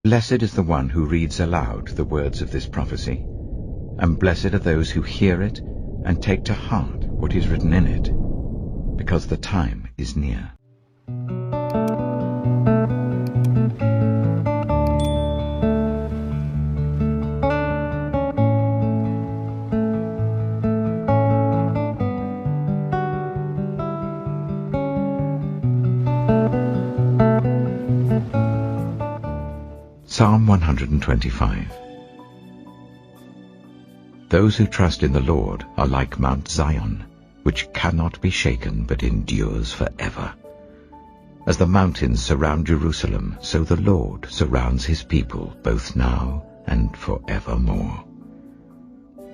Blessed is the one who reads aloud the words of this prophecy, and blessed are those who hear it and take to heart what is written in it, because the time is near. Psalm 125. Those who trust in the Lord are like Mount Zion, which cannot be shaken but endures forever. As the mountains surround Jerusalem, so the Lord surrounds his people both now and forevermore.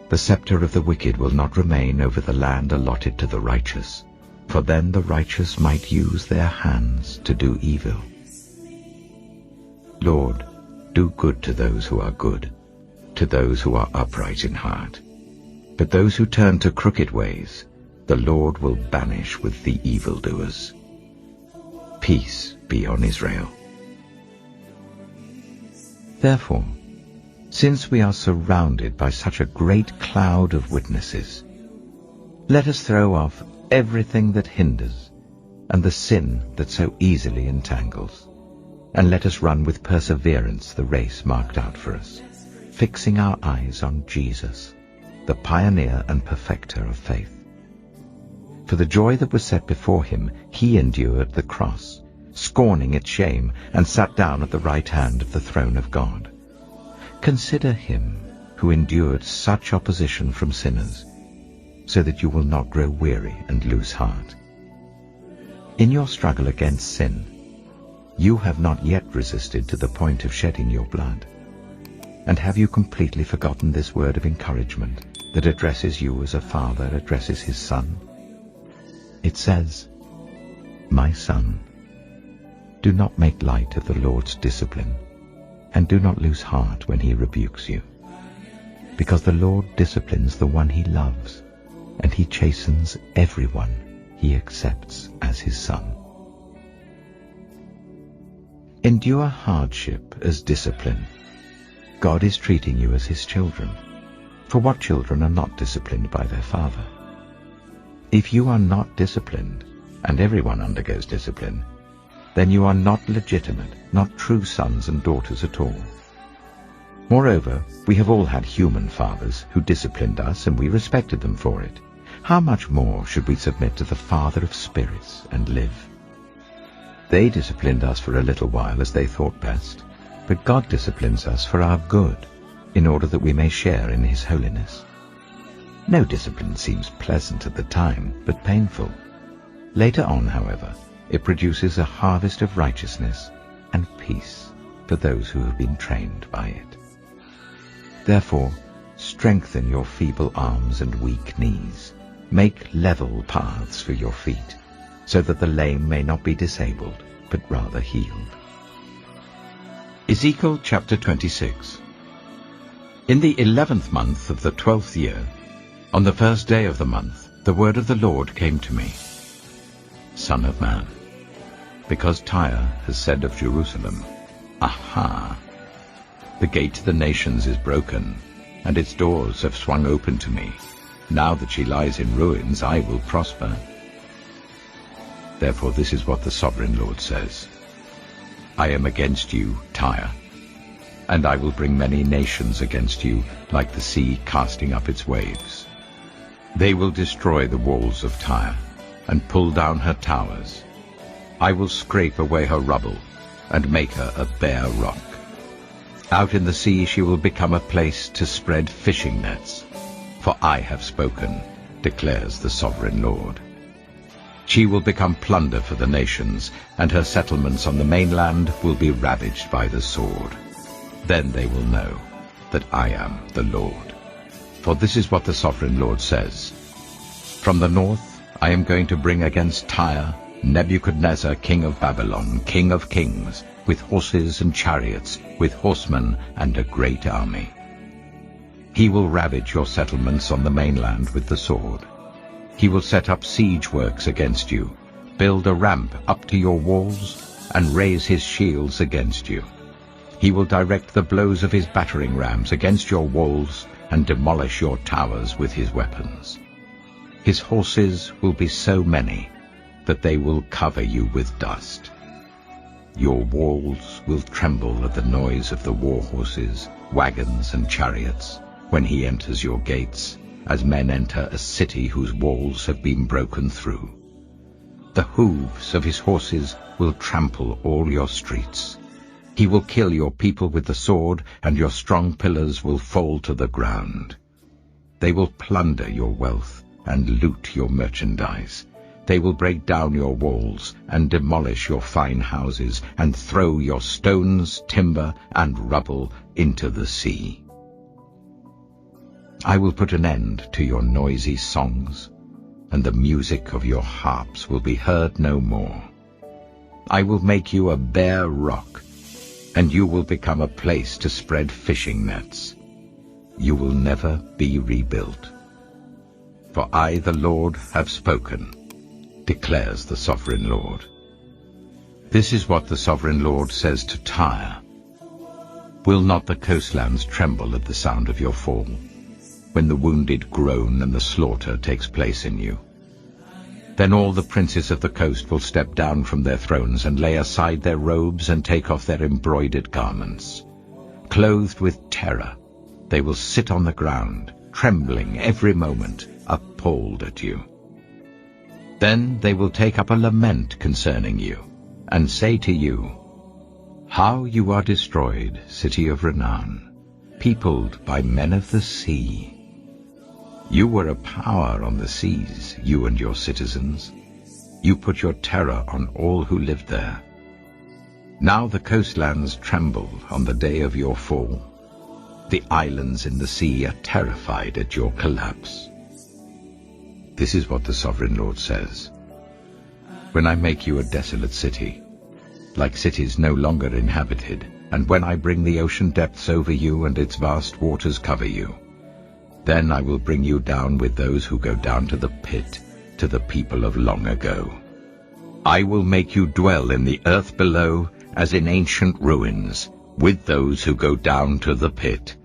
The scepter of the wicked will not remain over the land allotted to the righteous, for then the righteous might use their hands to do evil. Lord, do good to those who are good, to those who are upright in heart. But those who turn to crooked ways, the Lord will banish with the evildoers. Peace be on Israel. Therefore, since we are surrounded by such a great cloud of witnesses, let us throw off everything that hinders and the sin that so easily entangles, and let us run with perseverance the race marked out for us, fixing our eyes on Jesus, the pioneer and perfecter of faith. For the joy that was set before him, he endured the cross, scorning its shame, and sat down at the right hand of the throne of God. Consider him who endured such opposition from sinners, so that you will not grow weary and lose heart. In your struggle against sin, you have not yet resisted to the point of shedding your blood. And have you completely forgotten this word of encouragement that addresses you as a father addresses his son? It says, "My son, do not make light of the Lord's discipline, and do not lose heart when he rebukes you. Because the Lord disciplines the one he loves, and he chastens everyone he accepts as his son." Endure hardship as discipline. God is treating you as his children. For what children are not disciplined by their father? If you are not disciplined, and everyone undergoes discipline, then you are not legitimate, not true sons and daughters at all. Moreover, we have all had human fathers who disciplined us, and we respected them for it. How much more should we submit to the Father of spirits and live? They disciplined us for a little while as they thought best, but God disciplines us for our good, in order that we may share in his holiness. No discipline seems pleasant at the time, but painful. Later on, however, it produces a harvest of righteousness and peace for those who have been trained by it. Therefore, strengthen your feeble arms and weak knees. Make level paths for your feet, so that the lame may not be disabled, but rather healed. Ezekiel chapter 26. In the 11th month of the 12th year, on the first day of the month, the word of the Lord came to me. Son of man, because Tyre has said of Jerusalem, "Aha! The gate to the nations is broken, and its doors have swung open to me. Now that she lies in ruins, I will prosper." Therefore this is what the sovereign Lord says. I am against you, Tyre, and I will bring many nations against you, like the sea casting up its waves. They will destroy the walls of Tyre, and pull down her towers. I will scrape away her rubble, and make her a bare rock. Out in the sea she will become a place to spread fishing nets. For I have spoken, declares the sovereign Lord. She will become plunder for the nations, and her settlements on the mainland will be ravaged by the sword. Then they will know that I am the Lord. For this is what the sovereign Lord says. From the north I am going to bring against Tyre Nebuchadnezzar, king of Babylon, king of kings, with horses and chariots, with horsemen and a great army. He will ravage your settlements on the mainland with the sword. He will set up siege works against you, build a ramp up to your walls, and raise his shields against you. He will direct the blows of his battering rams against your walls and demolish your towers with his weapons. His horses will be so many that they will cover you with dust. Your walls will tremble at the noise of the war horses, wagons and chariots when he enters your gates, as men enter a city whose walls have been broken through. The hooves of his horses will trample all your streets. He will kill your people with the sword, and your strong pillars will fall to the ground. They will plunder your wealth and loot your merchandise. They will break down your walls and demolish your fine houses and throw your stones, timber, and rubble into the sea. I will put an end to your noisy songs, and the music of your harps will be heard no more. I will make you a bare rock, and you will become a place to spread fishing nets. You will never be rebuilt. For I, the Lord, have spoken, declares the Sovereign Lord. This is what the Sovereign Lord says to Tyre. Will not the coastlands tremble at the sound of your fall, when the wounded groan and the slaughter takes place in you? Then all the princes of the coast will step down from their thrones and lay aside their robes and take off their embroidered garments. Clothed with terror, they will sit on the ground, trembling every moment, appalled at you. Then they will take up a lament concerning you, and say to you, "How you are destroyed, city of renown, peopled by men of the sea! You were a power on the seas, you and your citizens. You put your terror on all who lived there. Now the coastlands tremble on the day of your fall. The islands in the sea are terrified at your collapse." This is what the Sovereign Lord says. When I make you a desolate city, like cities no longer inhabited, and when I bring the ocean depths over you and its vast waters cover you, then I will bring you down with those who go down to the pit, to the people of long ago. I will make you dwell in the earth below as in ancient ruins, with those who go down to the pit,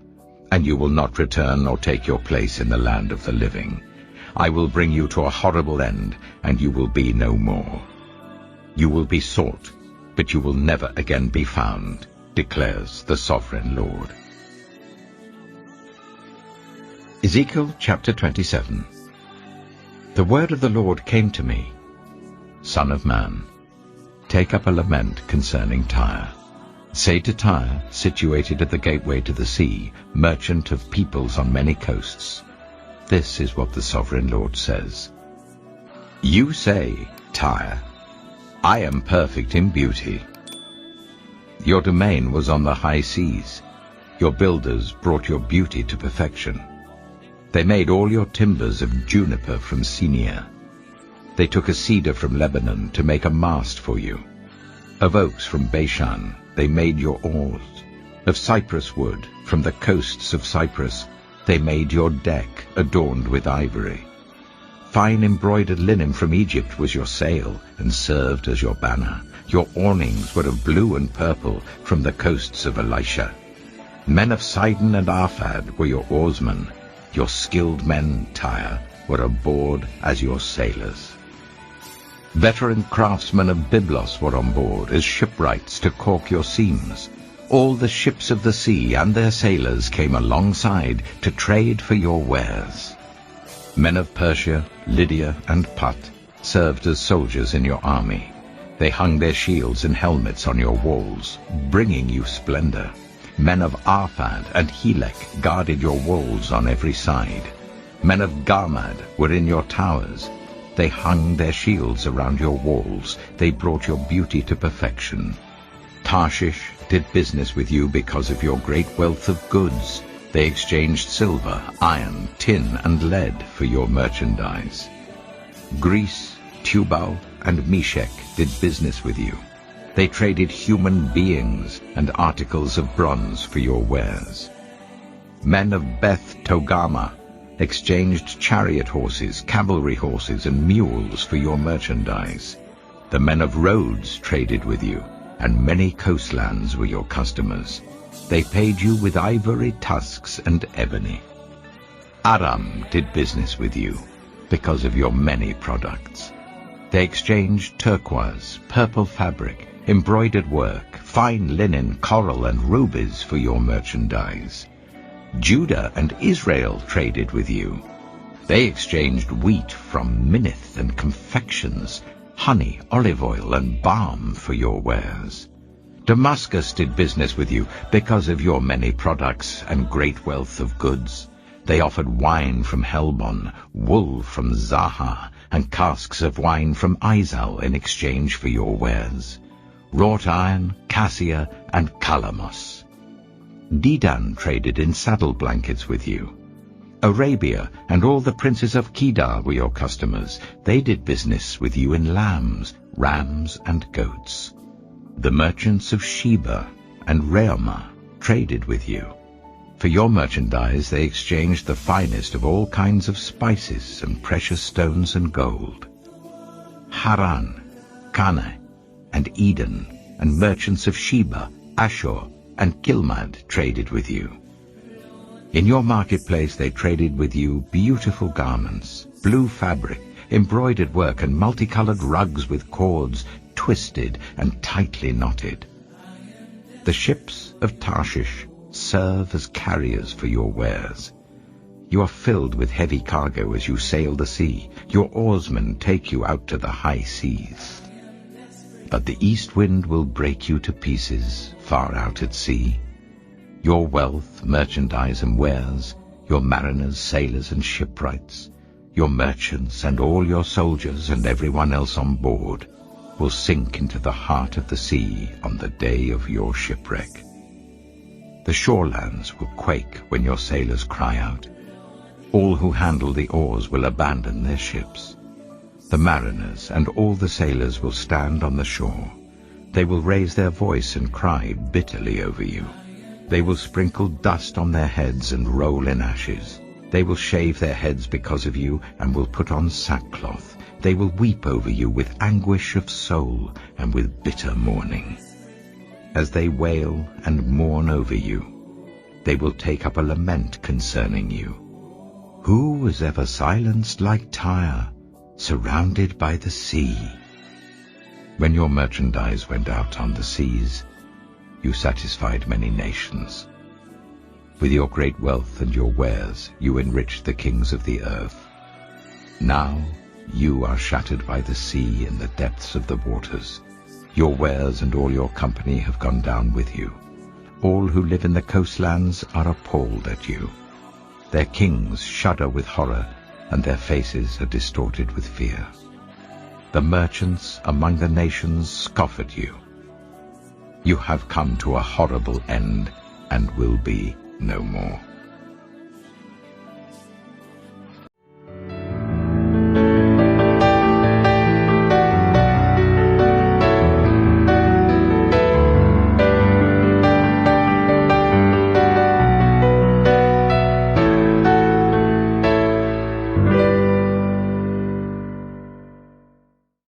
and you will not return or take your place in the land of the living. I will bring you to a horrible end, and you will be no more. You will be sought, but you will never again be found, declares the Sovereign Lord. Ezekiel chapter 27. The word of the Lord came to me, Son of man, take up a lament concerning Tyre. Say to Tyre, situated at the gateway to the sea, merchant of peoples on many coasts, this is what the Sovereign Lord says. You say, Tyre, I am perfect in beauty. Your domain was on the high seas. Your builders brought your beauty to perfection. They made all your timbers of juniper from Sinir. They took a cedar from Lebanon to make a mast for you. Of oaks from Bashan they made your oars. Of cypress wood from the coasts of Cyprus they made your deck adorned with ivory. Fine embroidered linen from Egypt was your sail and served as your banner. Your awnings were of blue and purple from the coasts of Elisha. Men of Sidon and Arphad were your oarsmen. Your skilled men, Tyre, were aboard as your sailors. Veteran craftsmen of Byblos were on board as shipwrights to caulk your seams. All the ships of the sea and their sailors came alongside to trade for your wares. Men of Persia, Lydia, and Put served as soldiers in your army. They hung their shields and helmets on your walls, bringing you splendor. Men of Arphad and Helek guarded your walls on every side. Men of Garmad were in your towers. They hung their shields around your walls. They brought your beauty to perfection. Tarshish did business with you because of your great wealth of goods. They exchanged silver, iron, tin, and lead for your merchandise. Greece, Tubal, and Meshech did business with you. They traded human beings and articles of bronze for your wares. Men of Beth Togarmah exchanged chariot horses, cavalry horses, and mules for your merchandise. The men of Rhodes traded with you, and many coastlands were your customers. They paid you with ivory tusks and ebony. Aram did business with you because of your many products. They exchanged turquoise, purple fabric, embroidered work, fine linen, coral, and rubies for your merchandise. Judah and Israel traded with you. They exchanged wheat from Minnith and confections, honey, olive oil, and balm for your wares. Damascus did business with you because of your many products and great wealth of goods. They offered wine from Helbon, wool from Zahar, and casks of wine from Izal in exchange for your wares, wrought iron, cassia, and calamus. Dedan traded in saddle blankets with you. Arabia and all the princes of Kedar were your customers. They did business with you in lambs, rams, and goats. The merchants of Sheba and Reumah traded with you. For your merchandise they exchanged the finest of all kinds of spices and precious stones and gold. Haran, Canaan, and Eden, and merchants of Sheba, Ashur, and Kilmad traded with you. In your marketplace they traded with you beautiful garments, blue fabric, embroidered work, and multicolored rugs with cords twisted and tightly knotted. The ships of Tarshish serve as carriers for your wares. You are filled with heavy cargo as you sail the sea. Your oarsmen take you out to the high seas. But the east wind will break you to pieces far out at sea. Your wealth, merchandise, and wares, your mariners, sailors, and shipwrights, your merchants, and all your soldiers, and everyone else on board, will sink into the heart of the sea on the day of your shipwreck. The shorelands will quake when your sailors cry out. All who handle the oars will abandon their ships. The mariners and all the sailors will stand on the shore. They will raise their voice and cry bitterly over you. They will sprinkle dust on their heads and roll in ashes. They will shave their heads because of you and will put on sackcloth. They will weep over you with anguish of soul and with bitter mourning. As they wail and mourn over you, they will take up a lament concerning you. Who was ever silenced like Tyre, surrounded by the sea? When your merchandise went out on the seas, you satisfied many nations. With your great wealth and your wares, you enriched the kings of the earth. Now you are shattered by the sea in the depths of the waters. Your wares and all your company have gone down with you. All who live in the coastlands are appalled at you. Their kings shudder with horror, and their faces are distorted with fear. The merchants among the nations scoff at you. You have come to a horrible end, and will be no more.